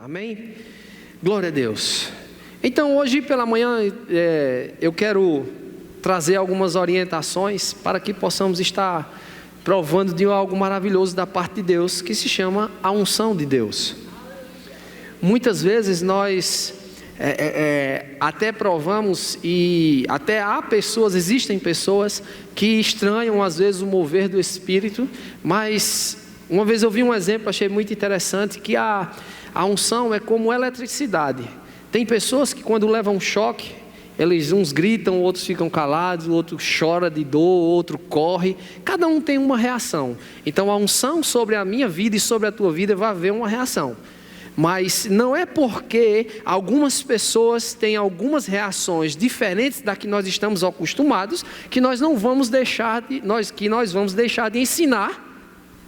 Amém? Glória a Deus. Então hoje pela manhã eu quero trazer algumas orientações para que possamos estar provando de algo maravilhoso da parte de Deus, que se chama a unção de Deus. Muitas vezes nós até provamos, e até existem pessoas que estranham às vezes o mover do Espírito, mas uma vez eu vi um exemplo, achei muito interessante, que a unção é como eletricidade. Tem pessoas que quando levam um choque, uns gritam, outros ficam calados, o outro chora de dor, o outro corre, cada um tem uma reação. Então a unção sobre a minha vida e sobre a tua vida vai haver uma reação. Mas não é porque algumas pessoas têm algumas reações diferentes da que nós estamos acostumados, que nós vamos deixar de ensinar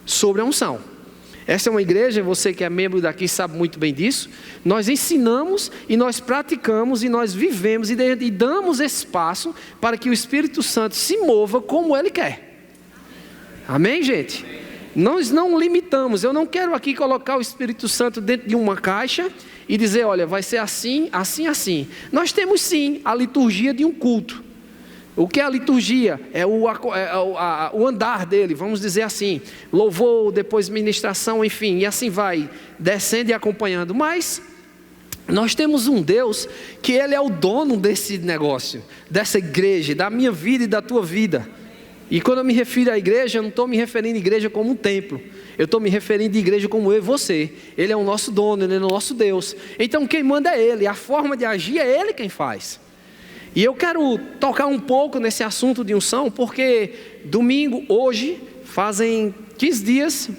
sobre a unção. Essa é uma igreja, você que é membro daqui sabe muito bem disso. Nós ensinamos e nós praticamos e nós vivemos e damos espaço para que o Espírito Santo se mova como Ele quer. Amém, gente? Nós não limitamos. Eu não quero aqui colocar o Espírito Santo dentro de uma caixa e dizer, olha, vai ser assim, assim, assim. Nós temos sim a liturgia de um culto. O que é a liturgia? É o andar dele, vamos dizer assim. Louvor, depois ministração, enfim, e assim vai, descendo e acompanhando. Mas nós temos um Deus que Ele é o dono desse negócio, dessa igreja, da minha vida e da tua vida. E quando eu me refiro à igreja, eu não estou me referindo à igreja como um templo. Eu estou me referindo à igreja como eu e você. Ele é o nosso dono, Ele é o nosso Deus. Então quem manda é Ele, a forma de agir é Ele quem faz. E eu quero tocar um pouco nesse assunto de unção, porque domingo, hoje, fazem 15 dias,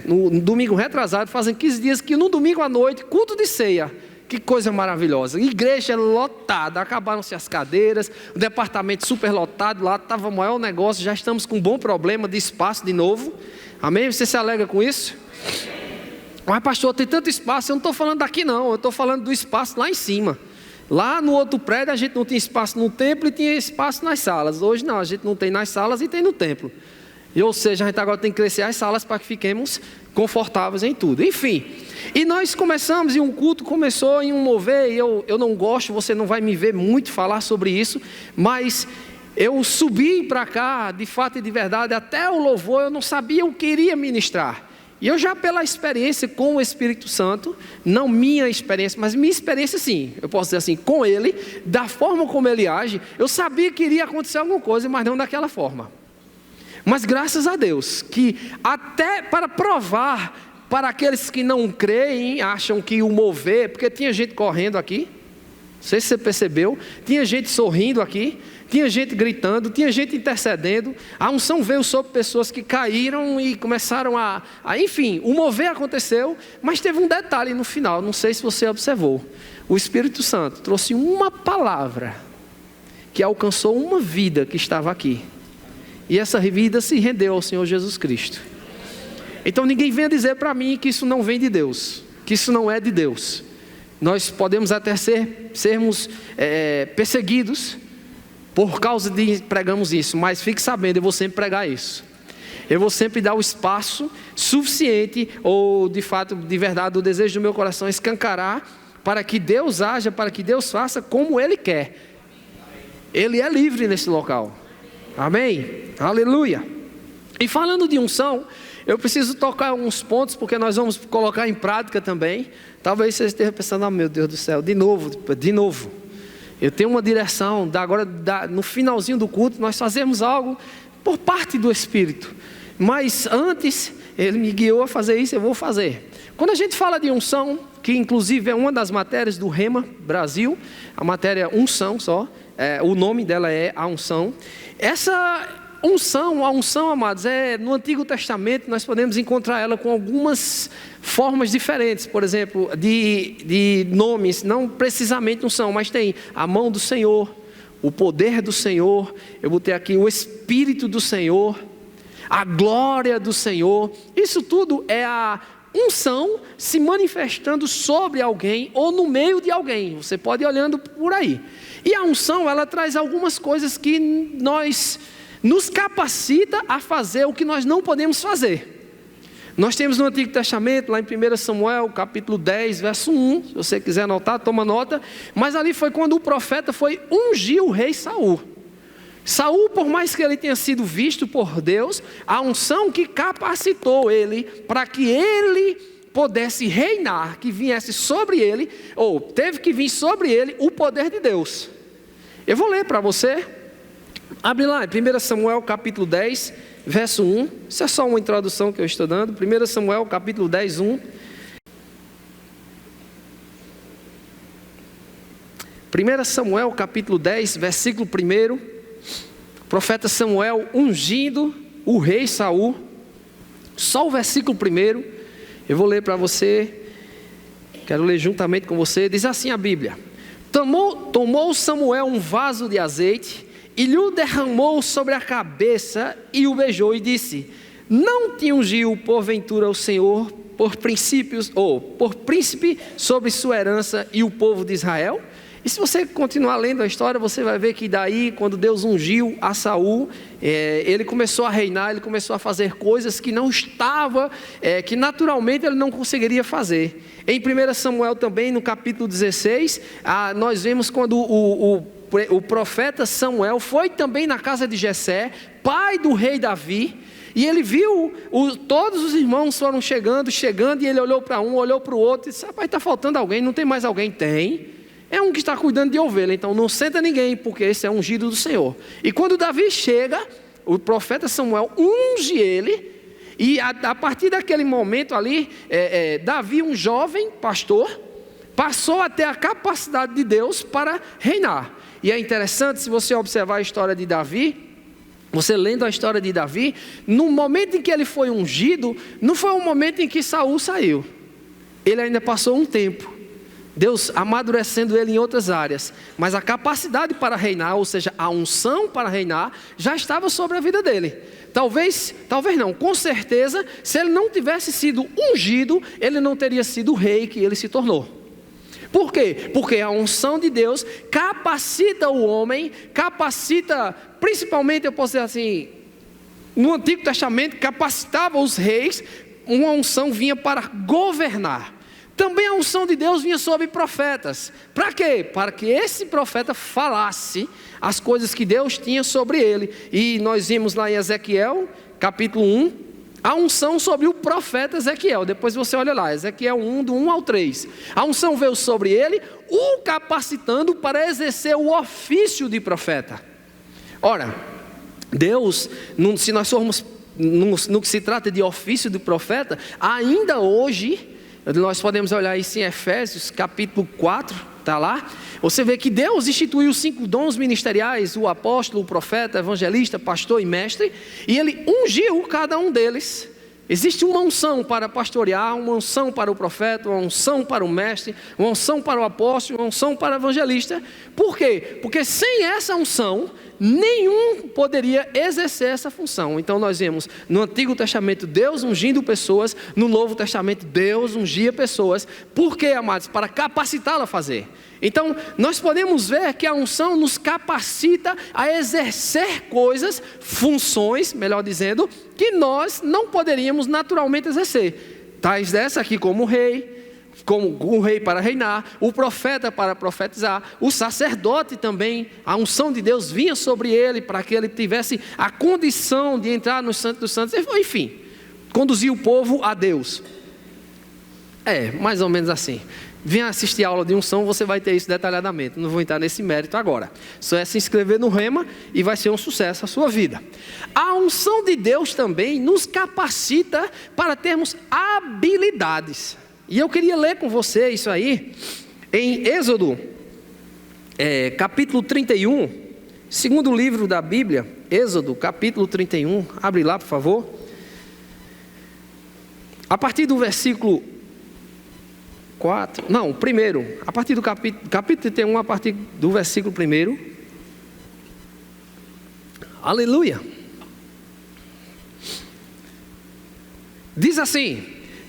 no domingo retrasado, fazem 15 dias que no domingo à noite, culto de ceia. Que coisa maravilhosa, igreja lotada, acabaram-se as cadeiras, o departamento super lotado, lá estava o maior negócio, já estamos com um bom problema de espaço de novo, amém? Você se alegra com isso? Mas pastor, tem tanto espaço, eu não estou falando daqui não, eu estou falando do espaço lá em cima. Lá no outro prédio a gente não tinha espaço no templo e tinha espaço nas salas, hoje não, a gente não tem nas salas e tem no templo. Ou seja, a gente agora tem que crescer as salas para que fiquemos confortáveis em tudo. Enfim, e nós começamos, e um culto começou em um mover, e eu não gosto, você não vai me ver muito falar sobre isso, mas eu subi para cá, de fato e de verdade, até o louvor, eu não sabia o que iria ministrar. E eu já pela experiência com o Espírito Santo, não minha experiência, mas minha experiência sim, eu posso dizer assim, com Ele, da forma como Ele age, eu sabia que iria acontecer alguma coisa, mas não daquela forma. Mas graças a Deus, que até para provar para aqueles que não creem, acham que o mover, porque tinha gente correndo aqui, não sei se você percebeu, tinha gente sorrindo aqui, tinha gente gritando, tinha gente intercedendo, a unção veio sobre pessoas que caíram e começaram enfim, o mover aconteceu, mas teve um detalhe no final, não sei se você observou, o Espírito Santo trouxe uma palavra que alcançou uma vida que estava aqui. E essa vida se rendeu ao Senhor Jesus Cristo. Então ninguém venha dizer para mim que isso não vem de Deus, que isso não é de Deus. Nós podemos até sermos perseguidos por causa de pregamos isso, mas fique sabendo, eu vou sempre pregar isso. Eu vou sempre dar o espaço suficiente, ou de fato, de verdade, o desejo do meu coração é escancarar para que Deus haja, para que Deus faça como Ele quer. Ele é livre nesse local. Amém? Aleluia. E falando de unção, eu preciso tocar alguns pontos, porque nós vamos colocar em prática também. Talvez você esteja pensando, meu Deus do céu, de novo. Eu tenho uma direção, no finalzinho do culto, nós fazemos algo por parte do Espírito. Mas antes, Ele me guiou a fazer isso, eu vou fazer. Quando a gente fala de unção, que inclusive é uma das matérias do Rema Brasil, a matéria unção só, o nome dela é a unção. Essa unção, a unção, amados, no Antigo Testamento nós podemos encontrar ela com algumas formas diferentes, por exemplo, de nomes, não precisamente unção, mas tem a mão do Senhor, o poder do Senhor, eu botei aqui o Espírito do Senhor, a glória do Senhor, isso tudo é a unção se manifestando sobre alguém ou no meio de alguém, você pode ir olhando por aí. E a unção, ela traz algumas coisas que nos capacita a fazer o que nós não podemos fazer. Nós temos no Antigo Testamento, lá em 1 Samuel, capítulo 10, verso 1, se você quiser anotar, toma nota, mas ali foi quando o profeta foi ungir o rei Saul. Saul, por mais que ele tenha sido visto por Deus, a unção que capacitou ele para que ele pudesse reinar, que viesse sobre ele, ou teve que vir sobre ele o poder de Deus. Eu vou ler para você, abre lá em 1 Samuel capítulo 10, verso 1, isso é só uma introdução que eu estou dando, 1 Samuel capítulo 10, 1. 1 Samuel capítulo 10, versículo 1, profeta Samuel ungindo o rei Saul, só o versículo 1, eu vou ler para você, quero ler juntamente com você, diz assim a Bíblia: tomou Samuel um vaso de azeite, e lhe derramou sobre a cabeça, e o beijou, e disse: não te ungiu porventura o Senhor por princípios, ou por príncipe sobre sua herança e o povo de Israel? E se você continuar lendo a história, você vai ver que daí, quando Deus ungiu a Saul, ele começou a reinar, ele começou a fazer coisas que não estava, que naturalmente ele não conseguiria fazer. Em 1 Samuel também, no capítulo 16, nós vemos quando o profeta Samuel foi também na casa de Jessé, pai do rei Davi, e ele viu, todos os irmãos foram chegando, e ele olhou para um, olhou para o outro, e disse: rapaz, está faltando alguém, não tem mais alguém? Tem. É um que está cuidando de ovelha, então não senta ninguém, porque esse é ungido do Senhor. E quando Davi chega, o profeta Samuel unge ele, e a partir daquele momento ali, Davi, um jovem pastor, passou a ter a capacidade de Deus para reinar. E é interessante, se você observar a história de Davi, você lendo a história de Davi, no momento em que ele foi ungido, não foi um momento em que Saul saiu. Ele ainda passou um tempo, Deus amadurecendo ele em outras áreas, mas a capacidade para reinar, ou seja, a unção para reinar, já estava sobre a vida dele. Talvez não, com certeza, se ele não tivesse sido ungido, ele não teria sido o rei que ele se tornou. Por quê? Porque a unção de Deus capacita o homem, capacita, principalmente, eu posso dizer assim, no Antigo Testamento, capacitava os reis, uma unção vinha para governar. Também a unção de Deus vinha sobre profetas. Para quê? Para que esse profeta falasse as coisas que Deus tinha sobre ele. E nós vimos lá em Ezequiel, capítulo 1, a unção sobre o profeta Ezequiel. Depois você olha lá, Ezequiel 1, do 1 ao 3. A unção veio sobre ele, o capacitando para exercer o ofício de profeta. Ora, Deus, se nós formos no que se trata de ofício de profeta, ainda hoje, nós podemos olhar isso em Efésios capítulo 4, está lá. Você vê que Deus instituiu 5 dons ministeriais: o apóstolo, o profeta, evangelista, pastor e mestre. E Ele ungiu cada um deles. Existe uma unção para pastorear, uma unção para o profeta, uma unção para o mestre, uma unção para o apóstolo, uma unção para o evangelista. Por quê? Porque sem essa unção, nenhum poderia exercer essa função. Então nós vemos no Antigo Testamento Deus ungindo pessoas, no Novo Testamento Deus ungia pessoas. Por quê, amados? Para capacitá-la a fazer. Então nós podemos ver que a unção nos capacita a exercer coisas, funções, melhor dizendo, que nós não poderíamos naturalmente exercer. Tais dessa aqui como o rei para reinar, o profeta para profetizar, o sacerdote também, a unção de Deus vinha sobre ele para que ele tivesse a condição de entrar no Santo dos Santos, enfim, conduzir o povo a Deus. Mais ou menos assim. Venha assistir a aula de unção, você vai ter isso detalhadamente. Não vou entrar nesse mérito agora. Só é se inscrever no Rema e vai ser um sucesso a sua vida. A unção de Deus também nos capacita para termos habilidades. E eu queria ler com você isso aí, em Êxodo, capítulo 31, segundo livro da Bíblia, Êxodo, capítulo 31, abre lá por favor. A partir do versículo 4, não, primeiro, a partir do capítulo 31, a partir do versículo 1. Aleluia. Diz assim: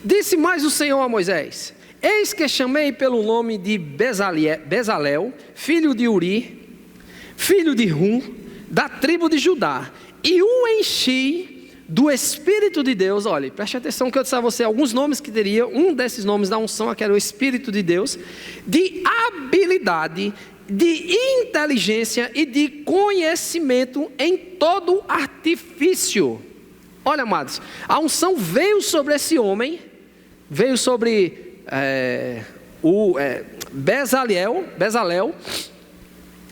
disse mais o Senhor a Moisés: eis que chamei pelo nome de Bezalel, filho de Uri, filho de Rum, da tribo de Judá, e o enchi do Espírito de Deus. Olha, preste atenção que eu disse a você alguns nomes que teria. Um desses nomes da unção, que era o Espírito de Deus, de habilidade, de inteligência e de conhecimento em todo artifício. Olha, amados, a unção veio sobre esse homem, veio sobre Bezalel.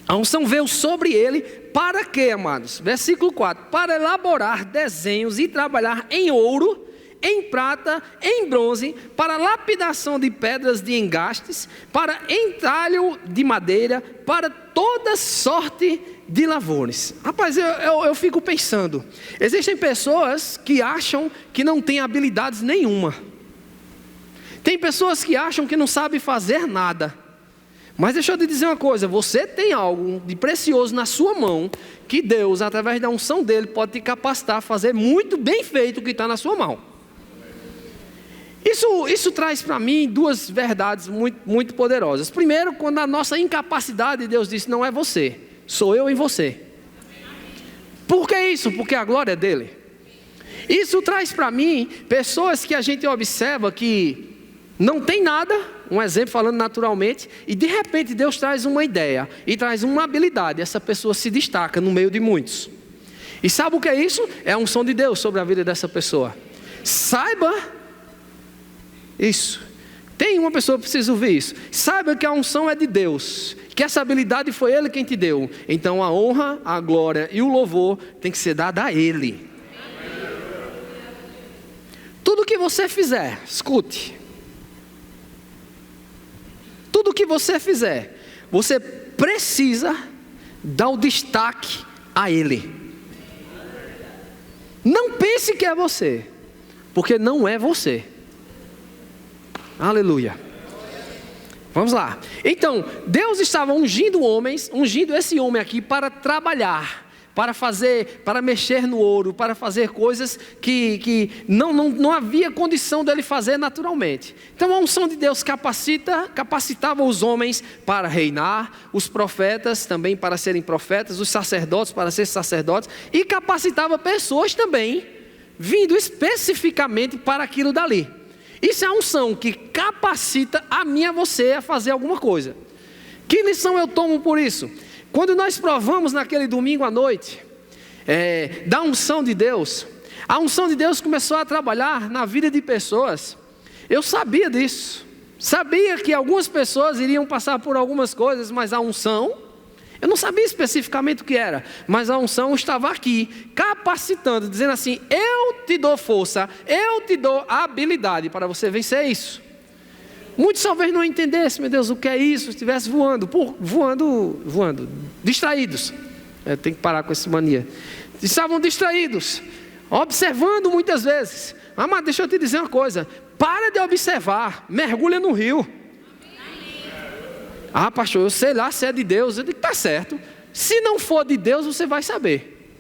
A unção veio sobre ele, para quê, amados? Versículo 4, para elaborar desenhos e trabalhar em ouro, em prata, em bronze, para lapidação de pedras de engastes, para entalho de madeira, para toda sorte de lavores. Rapaz, eu fico pensando, existem pessoas que acham que não têm habilidades nenhuma. Tem pessoas que acham que não sabem fazer nada. Mas deixa eu te dizer uma coisa, você tem algo de precioso na sua mão, que Deus, através da unção dele, pode te capacitar a fazer muito bem feito o que está na sua mão. Isso traz para mim duas verdades muito, muito poderosas. Primeiro, quando a nossa incapacidade, Deus disse, não é você, sou eu em você. Por que isso? Porque a glória é dele. Isso traz para mim pessoas que a gente observa que não tem nada, um exemplo falando naturalmente, e de repente Deus traz uma ideia e traz uma habilidade, essa pessoa se destaca no meio de muitos. E sabe o que é isso? É a unção de Deus sobre a vida dessa pessoa. Saiba isso. Tem uma pessoa que precisa ouvir isso. Saiba que a unção é de Deus, que essa habilidade foi Ele quem te deu. Então a honra, a glória e o louvor tem que ser dada a Ele. Tudo que você fizer, escute. Tudo que você fizer, você precisa dar o destaque a Ele. Não pense que é você, porque não é você. Aleluia. Vamos lá. Então, Deus estava ungindo esse homem aqui para trabalhar, para mexer no ouro, para fazer coisas que não havia condição dele fazer naturalmente. Então a unção de Deus capacitava os homens para reinar, os profetas também para serem profetas, os sacerdotes para serem sacerdotes, e capacitava pessoas também, vindo especificamente para aquilo dali. Isso é a unção que capacita a mim e a você a fazer alguma coisa. Que lição eu tomo por isso? Quando nós provamos naquele domingo à noite, da unção de Deus, a unção de Deus começou a trabalhar na vida de pessoas. Eu sabia disso, sabia que algumas pessoas iriam passar por algumas coisas, mas a unção, eu não sabia especificamente o que era, mas a unção estava aqui, capacitando, dizendo assim, eu te dou força, eu te dou habilidade para você vencer isso. Muitos talvez não entendessem, meu Deus, o que é isso? Estivesse voando, distraídos. Eu tenho que parar com essa mania. Estavam distraídos, observando muitas vezes. Mas deixa eu te dizer uma coisa, para de observar, mergulha no rio. Ah, pastor, eu sei lá se é de Deus. Eu digo, tá certo. Se não for de Deus, você vai saber.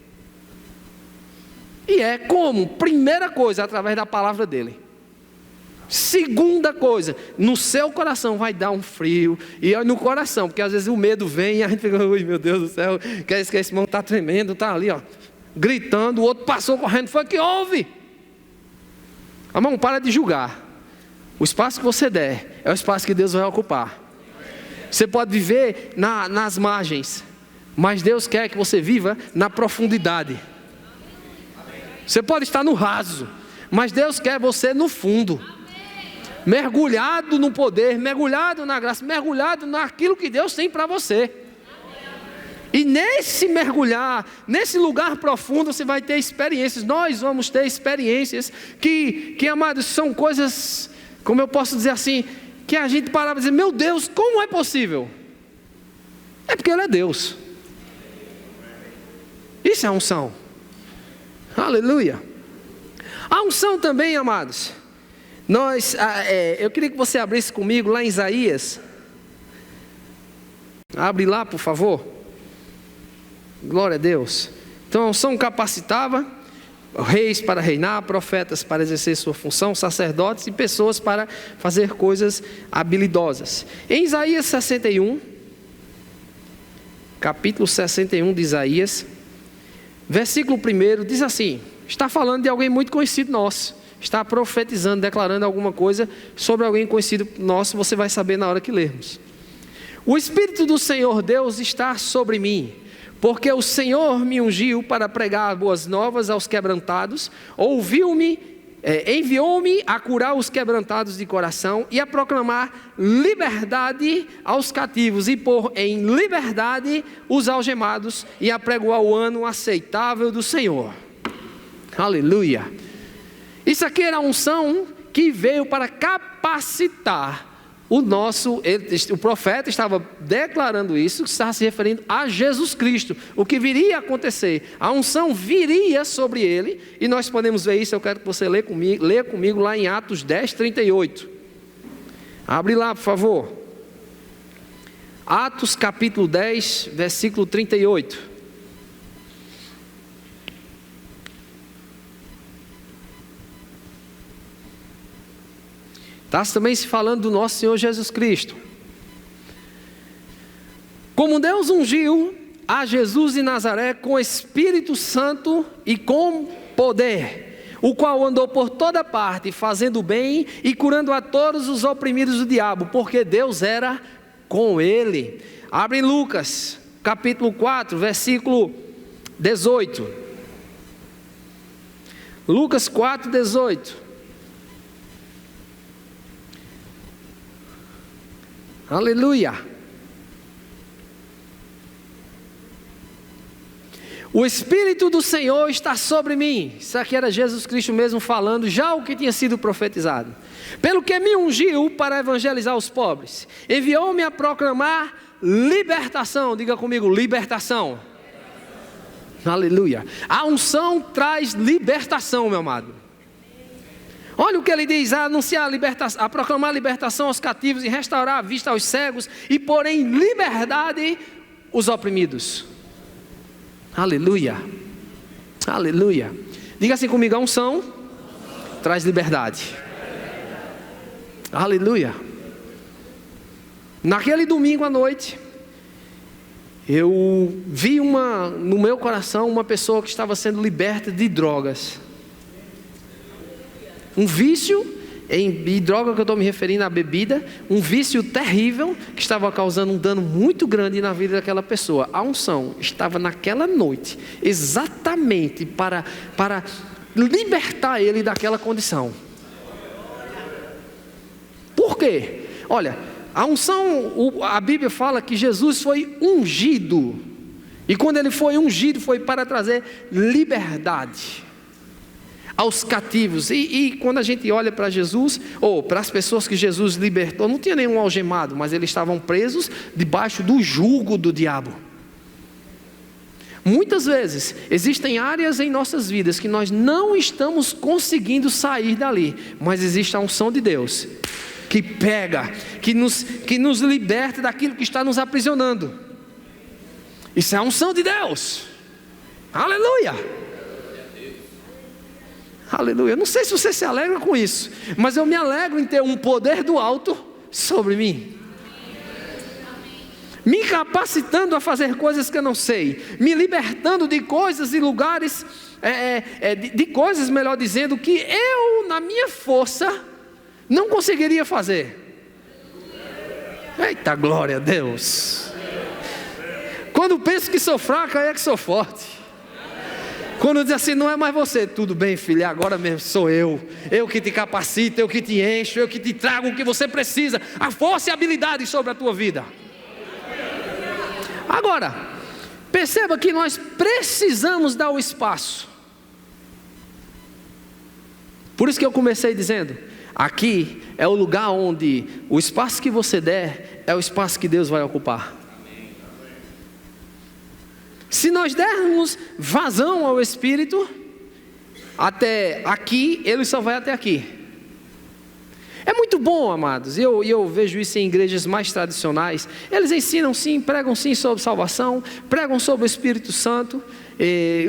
E é como? Primeira coisa, através da palavra dele. Segunda coisa, no seu coração vai dar um frio. E no coração, porque às vezes o medo vem e a gente fica, ui, meu Deus do céu, que esse irmão está tremendo, está ali, ó, gritando, o outro passou correndo, foi que houve. Irmão, para de julgar. O espaço que você der é o espaço que Deus vai ocupar. Você pode viver nas margens, mas Deus quer que você viva na profundidade. Você pode estar no raso, mas Deus quer você no fundo, mergulhado no poder, mergulhado na graça, mergulhado naquilo que Deus tem para você. E nesse mergulhar, nesse lugar profundo, você vai ter experiências. Nós vamos ter experiências que amados, são coisas, como eu posso dizer assim, que a gente parava e dizer, meu Deus, como é possível? É porque Ele é Deus. Isso é a unção. Aleluia. A unção também, amados, eu queria que você abrisse comigo lá em Isaías. Abre lá, por favor. Glória a Deus. Então a unção capacitava reis para reinar, profetas para exercer sua função, sacerdotes e pessoas para fazer coisas habilidosas. Em Isaías 61, capítulo 61 de Isaías, versículo 1, diz assim: Está falando de alguém muito conhecido nosso. Está profetizando, declarando alguma coisa sobre alguém conhecido nosso. Você vai saber na hora que lermos. O Espírito do Senhor Deus está sobre mim, porque o Senhor me ungiu para pregar boas novas aos quebrantados, enviou-me a curar os quebrantados de coração e a proclamar liberdade aos cativos e pôr em liberdade os algemados e a pregoar o ano aceitável do Senhor. Aleluia! Isso aqui era a unção que veio para capacitar o profeta estava declarando isso, estava se referindo a Jesus Cristo, o que viria a acontecer, a unção viria sobre ele, e nós podemos ver isso. Eu quero que você leia comigo lá em Atos 10, 38, abre lá por favor, Atos capítulo 10, versículo 38, está também se falando do nosso Senhor Jesus Cristo. Como Deus ungiu a Jesus de Nazaré com Espírito Santo e com poder, o qual andou por toda parte, fazendo bem e curando a todos os oprimidos do diabo, porque Deus era com ele. Abre em Lucas, capítulo 4, versículo 18. Lucas 4, 18. Aleluia! O Espírito do Senhor está sobre mim. Isso aqui era Jesus Cristo mesmo falando, já o que tinha sido profetizado. Pelo que me ungiu para evangelizar os pobres, enviou-me a proclamar libertação. Diga comigo, libertação. Aleluia! A unção traz libertação, meu amado. Olha o que ele diz: a anunciar a libertação, a proclamar a libertação aos cativos e restaurar a vista aos cegos e pôr em liberdade os oprimidos. Aleluia, aleluia. Diga assim comigo: a unção traz liberdade. Aleluia. Naquele domingo à noite, eu vi no meu coração uma pessoa que estava sendo liberta de drogas. Um vício em droga, que eu estou me referindo à bebida, um vício terrível que estava causando um dano muito grande na vida daquela pessoa. A unção estava naquela noite exatamente para libertar ele daquela condição. Por quê? Olha, a unção, a Bíblia fala que Jesus foi ungido, e quando ele foi ungido foi para trazer liberdade aos cativos. E quando a gente olha para Jesus, ou para as pessoas que Jesus libertou, não tinha nenhum algemado, mas eles estavam presos debaixo do jugo do diabo. Muitas vezes existem áreas em nossas vidas que nós não estamos conseguindo sair dali, mas existe a unção de Deus que pega, que nos liberta daquilo que está nos aprisionando. Isso é a unção de Deus. Aleluia! Aleluia. Eu não sei se você se alegra com isso, mas eu me alegro em ter um poder do alto sobre mim, me capacitando a fazer coisas que eu não sei, me libertando de coisas e lugares, de coisas, melhor dizendo, que eu, na minha força, não conseguiria fazer. Eita, glória a Deus! Quando penso que sou fraco, aí é que sou forte. Quando diz assim: não é mais você, tudo bem, filha, agora mesmo sou eu que te capacito, eu que te encho, eu que te trago o que você precisa, a força e a habilidade sobre a tua vida. Agora, perceba que nós precisamos dar o espaço. Por isso que eu comecei dizendo, aqui é o lugar onde o espaço que você der é o espaço que Deus vai ocupar. Se nós dermos vazão ao Espírito, até aqui, ele só vai até aqui. É muito bom, amados, e eu vejo isso em igrejas mais tradicionais. Eles ensinam sim, pregam sim sobre salvação, pregam sobre o Espírito Santo,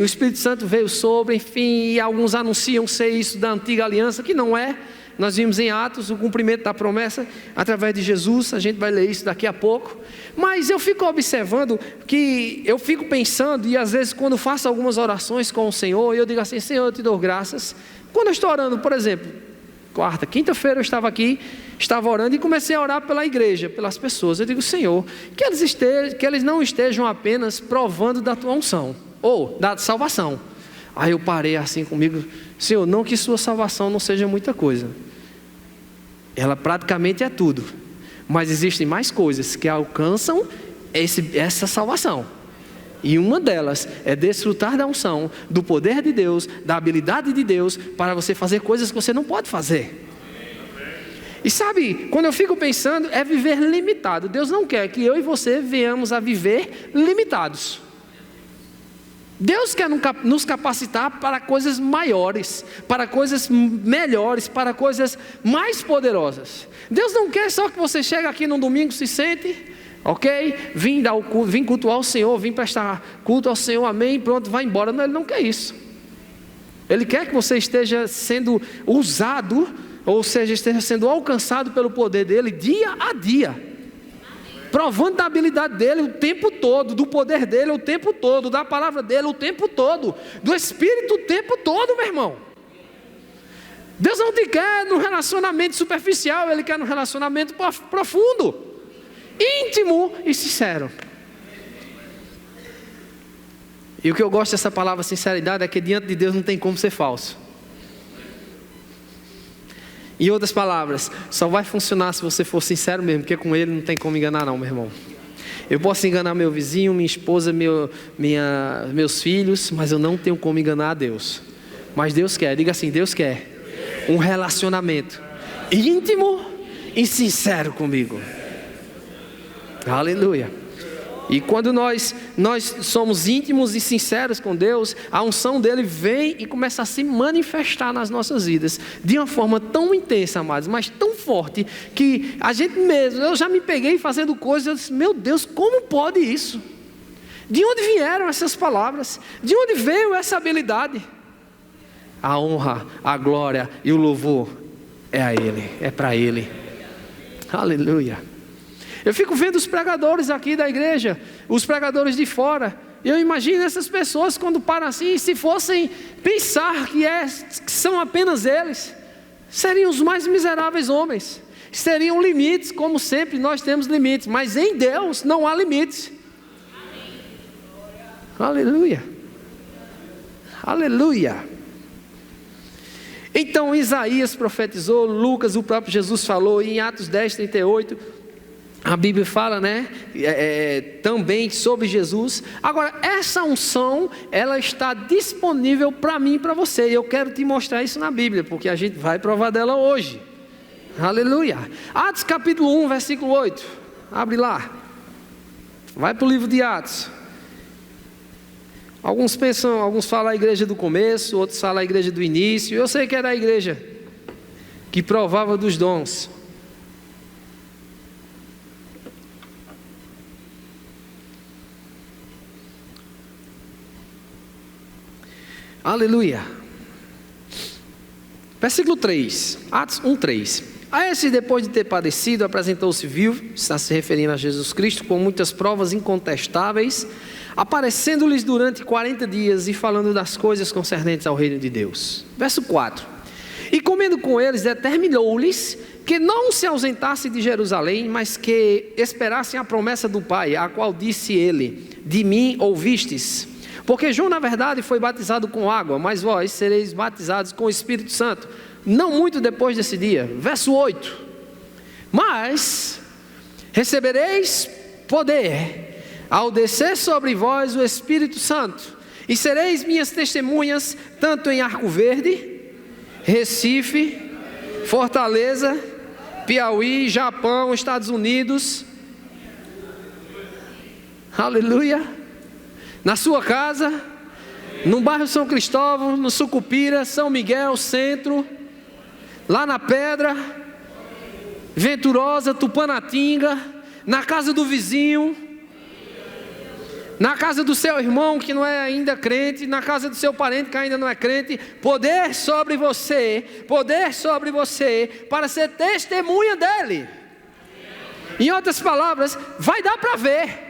o Espírito Santo veio sobre, enfim, e alguns anunciam ser isso da antiga aliança, que não é. Nós vimos em Atos o cumprimento da promessa através de Jesus. A gente vai ler isso daqui a pouco. Mas eu fico observando que eu fico pensando, e às vezes quando faço algumas orações com o Senhor, eu digo assim: Senhor, eu te dou graças. Quando eu estou orando, por exemplo, quinta-feira eu estava aqui, estava orando e comecei a orar pela igreja, pelas pessoas. Eu digo: Senhor, que eles não estejam apenas provando da tua unção, ou da salvação. Aí eu parei assim comigo: Senhor, não que sua salvação não seja muita coisa, ela praticamente é tudo, mas existem mais coisas que alcançam essa salvação, e uma delas é desfrutar da unção, do poder de Deus, da habilidade de Deus, para você fazer coisas que você não pode fazer. E sabe, quando eu fico pensando, é viver limitado. Deus não quer que eu e você venhamos a viver limitados. Deus quer nos capacitar para coisas maiores, para coisas melhores, para coisas mais poderosas. Deus não quer só que você chegue aqui num domingo, se sente, ok? Vim cultuar o Senhor, vim prestar culto ao Senhor, amém, pronto, vai embora. Não, Ele não quer isso. Ele quer que você esteja sendo usado, ou seja, esteja sendo alcançado pelo poder dEle dia a dia, provando da habilidade dEle o tempo todo, do poder dEle o tempo todo, da palavra dEle o tempo todo, do Espírito o tempo todo, meu irmão. Deus não te quer no relacionamento superficial, Ele quer no relacionamento profundo, íntimo e sincero. E o que eu gosto dessa palavra sinceridade é que diante de Deus não tem como ser falso. Em outras palavras, só vai funcionar se você for sincero mesmo, porque com Ele não tem como enganar não, meu irmão. Eu posso enganar meu vizinho, minha esposa, meus filhos, mas eu não tenho como enganar a Deus. Mas Deus quer, diga assim: Deus quer um relacionamento íntimo e sincero comigo. Aleluia. E quando nós somos íntimos e sinceros com Deus, a unção dEle vem e começa a se manifestar nas nossas vidas de uma forma tão intensa, amados, mas tão forte, que a gente mesmo, eu já me peguei fazendo coisas, eu disse: meu Deus, como pode isso? De onde vieram essas palavras? De onde veio essa habilidade? A honra, a glória e o louvor é a Ele, é para Ele. Aleluia. Eu fico vendo os pregadores aqui da igreja, os pregadores de fora. Eu imagino essas pessoas quando param assim, se fossem pensar que são apenas eles, seriam os mais miseráveis homens. Seriam limites, como sempre nós temos limites, mas em Deus não há limites. Aleluia. Aleluia. Então Isaías profetizou, Lucas, o próprio Jesus falou, e em Atos 10:38... a Bíblia fala, também sobre Jesus. Agora, essa unção, ela está disponível para mim e para você. E eu quero te mostrar isso na Bíblia, porque a gente vai provar dela hoje. Aleluia. Atos capítulo 1, versículo 8. Abre lá. Vai para o livro de Atos. Alguns falam a igreja do começo, outros falam a igreja do início. Eu sei que era a igreja que provava dos dons. Aleluia. Versículo 3, Atos 1:3. A esse, depois de ter padecido, apresentou-se vivo, está se referindo a Jesus Cristo, com muitas provas incontestáveis, aparecendo-lhes durante 40 dias e falando das coisas concernentes ao reino de Deus. Verso 4. E comendo com eles, determinou-lhes que não se ausentassem de Jerusalém, mas que esperassem a promessa do Pai, a qual disse ele: de mim ouvistes. Porque João, na verdade, foi batizado com água, mas vós sereis batizados com o Espírito Santo, não muito depois desse dia. Verso 8. Mas recebereis poder ao descer sobre vós o Espírito Santo, e sereis minhas testemunhas, tanto em Arco Verde, Recife, Fortaleza, Piauí, Japão, Estados Unidos. Aleluia. Na sua casa, no bairro São Cristóvão, no Sucupira, São Miguel, Centro, lá na Pedra, Venturosa, Tupanatinga, na casa do vizinho, na casa do seu irmão que não é ainda crente, na casa do seu parente que ainda não é crente, poder sobre você, para ser testemunha dele. Em outras palavras, vai dar para ver.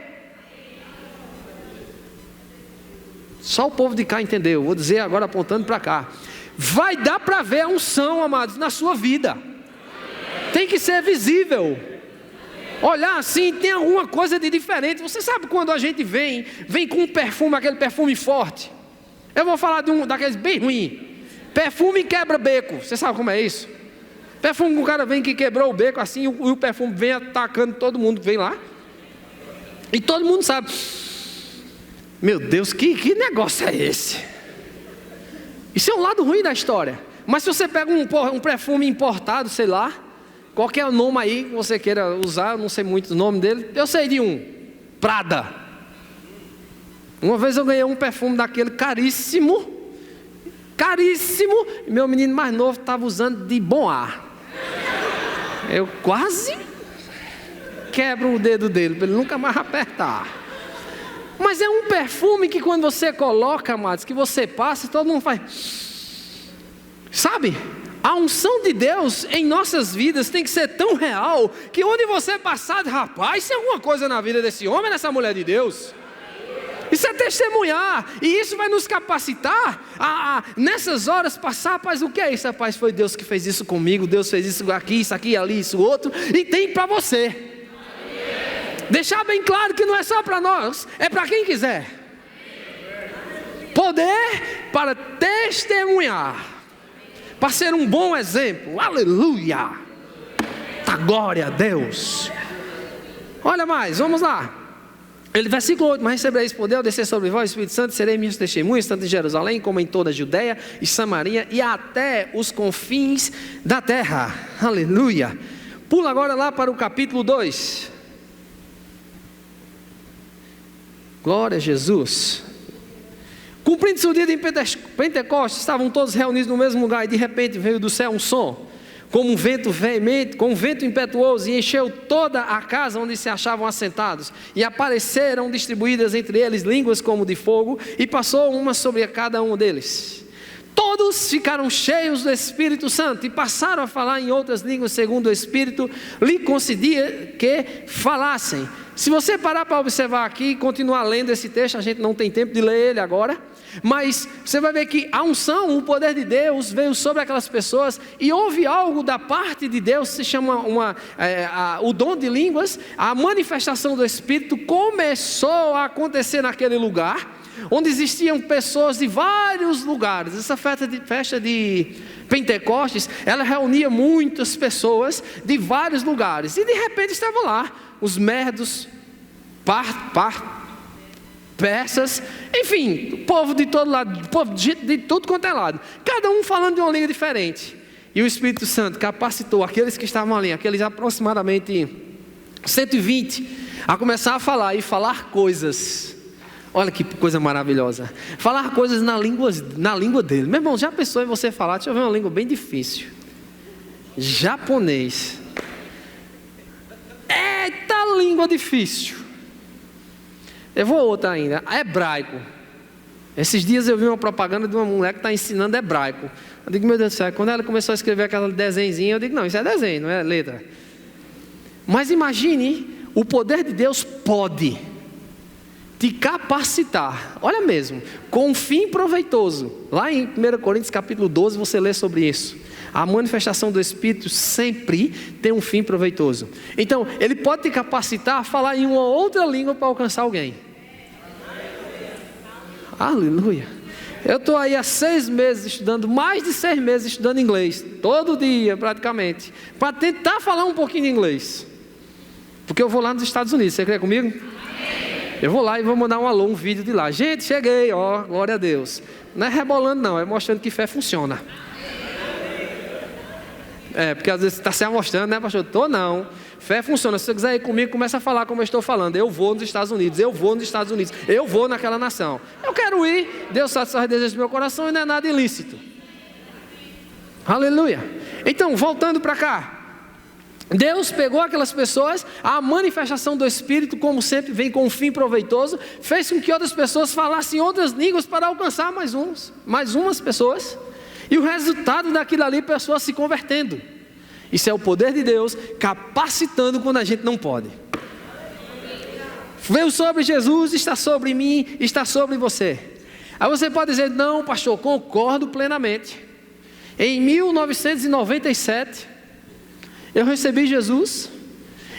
Só o povo de cá entendeu, vou dizer agora apontando para cá. Vai dar para ver a unção, amados, na sua vida. Tem que ser visível. Olhar assim, tem alguma coisa de diferente. Você sabe quando a gente vem com um perfume, aquele perfume forte. Eu vou falar de daqueles bem ruim. Perfume quebra beco. Você sabe como é isso? Perfume que o cara vem que quebrou o beco assim, e o perfume vem atacando todo mundo que vem lá. E todo mundo sabe. Meu Deus, que negócio é esse? Isso é um lado ruim da história. Mas se você pega um perfume importado, sei lá, qualquer nome aí que você queira usar, eu não sei muito o nome dele, eu sei de um, Prada. Uma vez eu ganhei um perfume daquele caríssimo, e meu menino mais novo estava usando de bom ar. Eu quase quebro o dedo dele, para ele nunca mais apertar. Mas é um perfume que quando você coloca, amados, que você passa, todo mundo faz. Sabe? A unção de Deus em nossas vidas tem que ser tão real, que onde você passar, rapaz, tem alguma coisa na vida desse homem, dessa mulher de Deus. Isso é testemunhar, e isso vai nos capacitar a nessas horas passar, rapaz, o que é isso? Rapaz, foi Deus que fez isso comigo, Deus fez isso aqui, ali, isso outro, e tem para você. Deixar bem claro que não é só para nós, é para quem quiser. Poder para testemunhar, para ser um bom exemplo. Aleluia! Tá, glória a Deus. Olha mais, vamos lá. Versículo 8: mas recebereis poder ao descer sobre vós o Espírito Santo, serei minhas testemunhas, tanto em Jerusalém como em toda a Judeia e Samaria e até os confins da terra. Aleluia! Pula agora lá para o capítulo 2. Glória a Jesus. Cumprindo-se o dia de Pentecostes, estavam todos reunidos no mesmo lugar, e de repente veio do céu um som, como um vento veemente, com um vento impetuoso, e encheu toda a casa onde se achavam assentados, e apareceram distribuídas entre eles línguas como de fogo, e passou uma sobre cada um deles. Todos ficaram cheios do Espírito Santo e passaram a falar em outras línguas, segundo o Espírito lhe concedia que falassem. Se você parar para observar aqui e continuar lendo esse texto, a gente não tem tempo de ler ele agora, mas você vai ver que a unção, o poder de Deus veio sobre aquelas pessoas, e houve algo da parte de Deus, se chama o dom de línguas. A manifestação do Espírito começou a acontecer naquele lugar, onde existiam pessoas de vários lugares. Essa festa de Pentecostes, ela reunia muitas pessoas de vários lugares, e de repente estavam lá os medos, persas, enfim, o povo de todo lado, o povo de tudo quanto é lado, cada um falando de uma língua diferente. E o Espírito Santo capacitou aqueles que estavam ali, aqueles aproximadamente 120, a começar a falar e falar coisas. Olha que coisa maravilhosa. Falar coisas na língua dele. Meu irmão, já pensou em você falar? Deixa eu ver uma língua bem difícil. Japonês. Eita, língua difícil. Eu vou outra ainda. Hebraico. Esses dias eu vi uma propaganda de uma mulher que está ensinando hebraico. Eu digo, meu Deus do céu, quando ela começou a escrever aquela desenhozinha, eu digo, não, isso é desenho, não é letra. Mas imagine, o poder de Deus pode te capacitar, olha mesmo, com um fim proveitoso. Lá em 1 Coríntios capítulo 12 você lê sobre isso. A manifestação do Espírito sempre tem um fim proveitoso. Então, ele pode te capacitar a falar em uma outra língua para alcançar alguém. Aleluia. Eu estou aí há 6 meses estudando, mais de 6 meses estudando inglês, todo dia praticamente, para tentar falar um pouquinho de inglês. Porque eu vou lá nos Estados Unidos, você crê comigo? Eu vou lá e vou mandar um vídeo de lá. Gente, cheguei, ó, glória a Deus. Não é rebolando não, é mostrando que fé funciona. Porque às vezes você está se amostrando, né, pastor? Tô não. Fé funciona. Se você quiser ir comigo, começa a falar como eu estou falando. Eu vou nos Estados Unidos, eu vou nos Estados Unidos, eu vou naquela nação. Eu quero ir, Deus satisfaz os desejos do meu coração e não é nada ilícito. Aleluia. Então, voltando para cá. Deus pegou aquelas pessoas, a manifestação do Espírito, como sempre, vem com um fim proveitoso, fez com que outras pessoas falassem outras línguas para alcançar mais umas pessoas, e o resultado daquilo ali, pessoas se convertendo. Isso é o poder de Deus capacitando quando a gente não pode. Veio sobre Jesus, está sobre mim, está sobre você. Aí você pode dizer, não, pastor, concordo plenamente. Em 1997, eu recebi Jesus.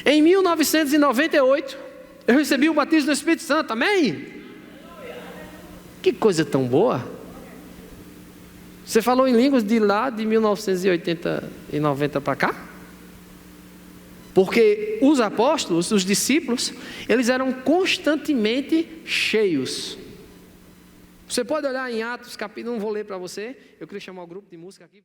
Em 1998, eu recebi o batismo do Espírito Santo, amém? Que coisa tão boa. Você falou em línguas de lá, de 1980 e 90 para cá? Porque os apóstolos, os discípulos, eles eram constantemente cheios. Você pode olhar em Atos, capítulo, não vou ler para você, eu queria chamar o grupo de música aqui.